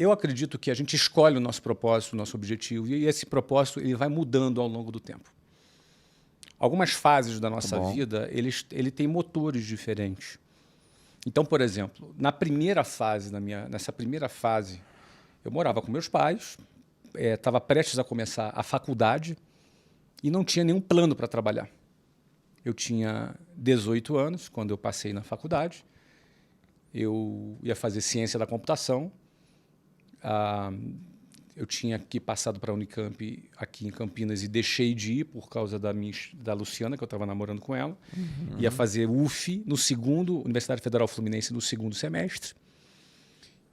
eu acredito que a gente escolhe o nosso propósito, o nosso objetivo, e esse propósito ele vai mudando ao longo do tempo. Algumas fases da nossa vida, ele tem motores diferentes. Então, por exemplo, nessa primeira fase, eu morava com meus pais, estava prestes a começar a faculdade e não tinha nenhum plano para trabalhar. Eu tinha 18 anos quando eu passei na faculdade, eu ia fazer ciência da computação, eu tinha passado para a Unicamp aqui em Campinas e deixei de ir por causa da Luciana, que eu estava namorando com ela. Ia fazer UF Universidade Federal Fluminense, no segundo semestre.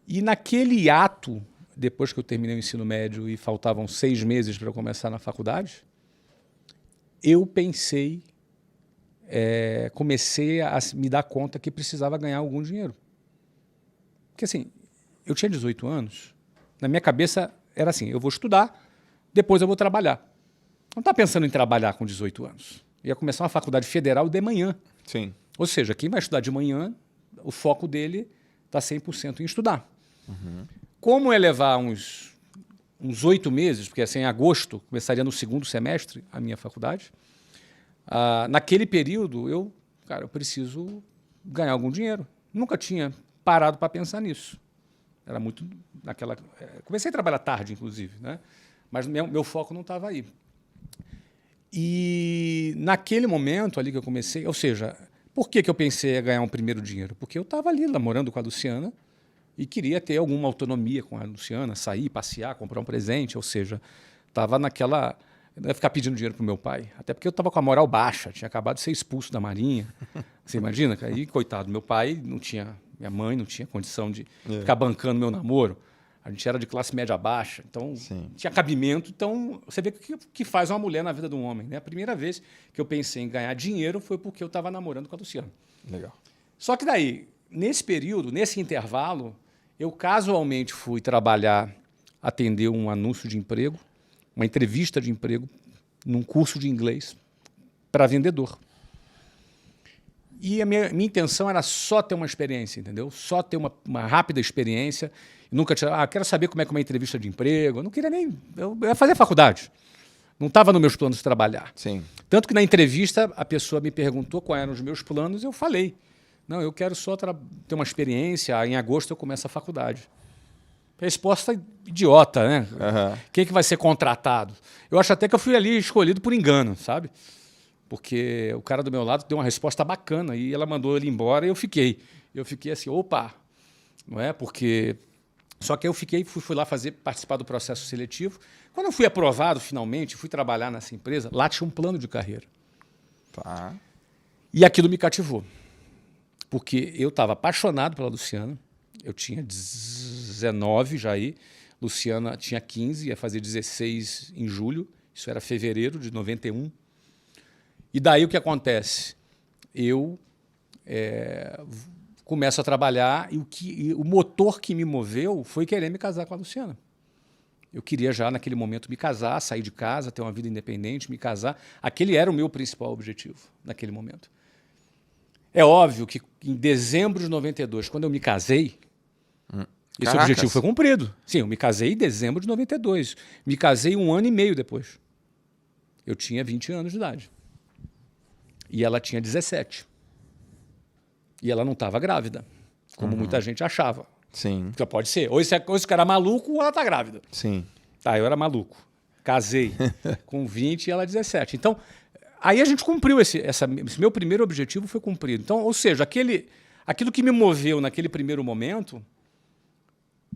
E naquele ato, depois que eu terminei o ensino médio e faltavam 6 meses para eu começar na faculdade, eu comecei a me dar conta que precisava ganhar algum dinheiro. Porque assim, eu tinha 18 anos, na minha cabeça era assim, eu vou estudar, depois eu vou trabalhar. Não estava pensando em trabalhar com 18 anos. Ia começar uma faculdade federal de manhã. Sim. Ou seja, quem vai estudar de manhã, o foco dele está 100% em estudar. Como ia levar uns 8 meses, porque assim, em agosto começaria no segundo semestre a minha faculdade, naquele período eu preciso ganhar algum dinheiro. Nunca tinha parado para pensar nisso. Era muito comecei a trabalhar tarde, inclusive, né? Mas meu foco não estava aí. E naquele momento ali que eu comecei, ou seja, por que eu pensei em ganhar um primeiro dinheiro? Porque eu estava ali namorando com a Luciana e queria ter alguma autonomia com a Luciana, sair, passear, comprar um presente, ou seja, estava naquela... Não ia ficar pedindo dinheiro para o meu pai, até porque eu estava com a moral baixa, tinha acabado de ser expulso da Marinha. Você imagina? Aí, coitado, meu pai não tinha... Minha mãe não tinha condição de ficar bancando meu namoro. A gente era de classe média baixa, então tinha cabimento. Então, você vê o que faz uma mulher na vida de um homem, né? A primeira vez que eu pensei em ganhar dinheiro foi porque eu estava namorando com a Luciana. Legal. Só que daí, nesse período, nesse intervalo, eu casualmente fui trabalhar, atender um anúncio de emprego, uma entrevista de emprego, num curso de inglês para vendedor. E a minha intenção era só ter uma experiência, entendeu? Só ter uma rápida experiência. Nunca tinha... quero saber como é que é uma entrevista de emprego. Eu não queria nem... Eu ia fazer faculdade. Não estava nos meus planos de trabalhar. Sim. Tanto que na entrevista a pessoa me perguntou quais eram os meus planos e eu falei. Não, eu quero só ter uma experiência. Em agosto eu começo a faculdade. Resposta idiota, né? Quem é que vai ser contratado? Eu acho até que eu fui ali escolhido por engano, sabe? Porque o cara do meu lado deu uma resposta bacana e ela mandou ele embora e eu fiquei. Eu fiquei assim, opa, não é? Porque... Só que eu fui lá participar do processo seletivo. Quando eu fui aprovado, finalmente, fui trabalhar nessa empresa, lá tinha um plano de carreira. Tá. E aquilo me cativou. Porque eu estava apaixonado pela Luciana, eu tinha 19 já aí, Luciana tinha 15, ia fazer 16 em julho, isso era fevereiro de 91. E daí o que acontece? Eu começo a trabalhar e o motor que me moveu foi querer me casar com a Luciana. Eu queria já, naquele momento, me casar, sair de casa, ter uma vida independente, me casar. Aquele era o meu principal objetivo, naquele momento. É óbvio que em dezembro de 92, quando eu me casei, esse objetivo foi cumprido. Sim, eu me casei em dezembro de 92. Me casei 1 ano e meio depois. Eu tinha 20 anos de idade. E ela tinha 17. E ela não estava grávida, como muita gente achava. Sim. Então pode ser. Ou esse cara é maluco ou ela está grávida. Sim. Tá, eu era maluco. Casei com 20 e ela 17. Então, aí a gente cumpriu esse meu primeiro objetivo foi cumprido. Então, ou seja, aquilo que me moveu naquele primeiro momento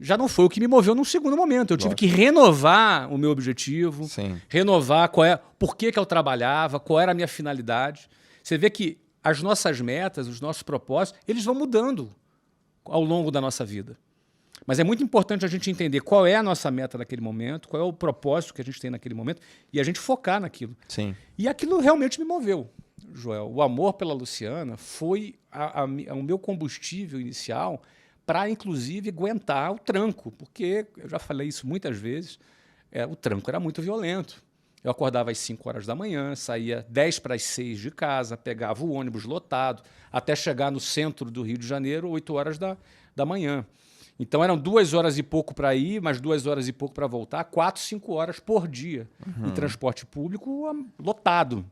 já não foi o que me moveu num segundo momento. Eu tive que renovar o meu objetivo, renovar por que eu trabalhava, qual era a minha finalidade. Você vê que as nossas metas, os nossos propósitos, eles vão mudando ao longo da nossa vida. Mas é muito importante a gente entender qual é a nossa meta naquele momento, qual é o propósito que a gente tem naquele momento e a gente focar naquilo. Sim. E aquilo realmente me moveu, Joel. O amor pela Luciana foi o meu combustível inicial para, inclusive, aguentar o tranco, porque, eu já falei isso muitas vezes, o tranco era muito violento. Eu acordava às 5 horas da manhã, saía 10 para as 6 de casa, pegava o ônibus lotado, até chegar no centro do Rio de Janeiro, 8 horas da manhã. Então eram 2 horas e pouco para ir, mais 2 horas e pouco para voltar, 4, 5 horas por dia em transporte público lotado.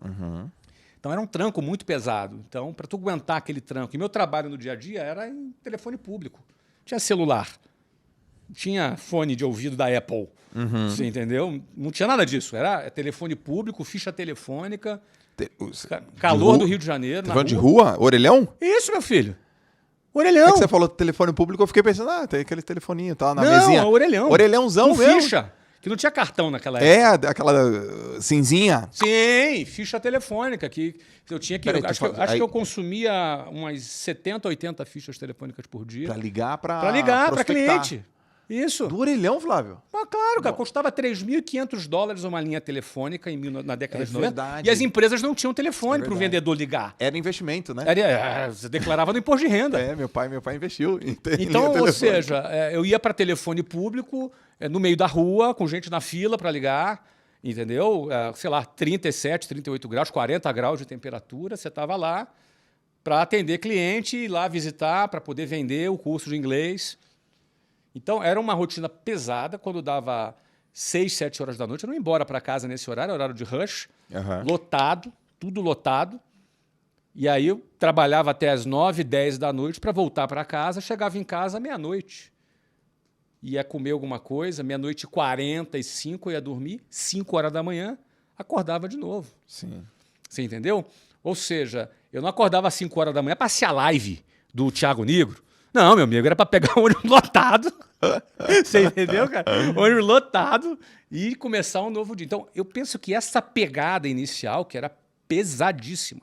Então era um tranco muito pesado. Então, para tu aguentar aquele tranco. E meu trabalho no dia a dia era em telefone público. Tinha celular, tinha fone de ouvido da Apple. Você entendeu? Não tinha nada disso. Era telefone público, ficha telefônica, calor do Rio de Janeiro. Telefone de rua? Orelhão? Isso, meu filho. Orelhão. É que você falou telefone público, eu fiquei pensando, tem aquele telefoninho, tá na não, mesinha. Orelhão. Orelhãozão com mesmo. ficha, que não tinha cartão naquela época. É, aquela cinzinha. Sim, ficha telefônica, que eu tinha que... Peraí, acho que eu consumia umas 70, 80 fichas telefônicas por dia. Pra ligar pra Para cliente. Isso. Do orelhão, Flávio? Ah, claro, cara, custava $3.500 uma linha telefônica na década de 90. verdade. E as empresas não tinham telefone para o vendedor ligar. Era investimento, né? Você declarava no imposto de renda. Meu pai investiu. Então, ou seja, eu ia para telefone público, no meio da rua, com gente na fila para ligar, entendeu? Sei lá, 37, 38 graus, 40 graus de temperatura, você estava lá para atender cliente, ir lá visitar, para poder vender o curso de inglês. Então, era uma rotina pesada. Quando dava 6, 7 horas da noite, eu não ia embora para casa nesse horário de rush, lotado, tudo lotado. E aí eu trabalhava até as 9, 10 da noite para voltar para casa, chegava em casa meia-noite. Ia comer alguma coisa, meia-noite e 45, eu ia dormir, 5 horas da manhã, acordava de novo. Sim. Você entendeu? Ou seja, eu não acordava às 5 horas da manhã para assistir a live do Thiago Nigro. Não, meu amigo, era para pegar o ônibus lotado. Você entendeu, cara? Ônibus lotado e começar um novo dia. Então, eu penso que essa pegada inicial, que era pesadíssima,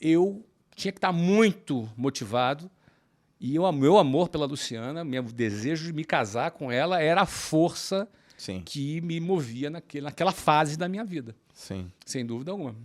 eu tinha que estar muito motivado. E o meu amor pela Luciana, meu desejo de me casar com ela era a força que me movia naquela fase da minha vida. Sim. Sem dúvida alguma.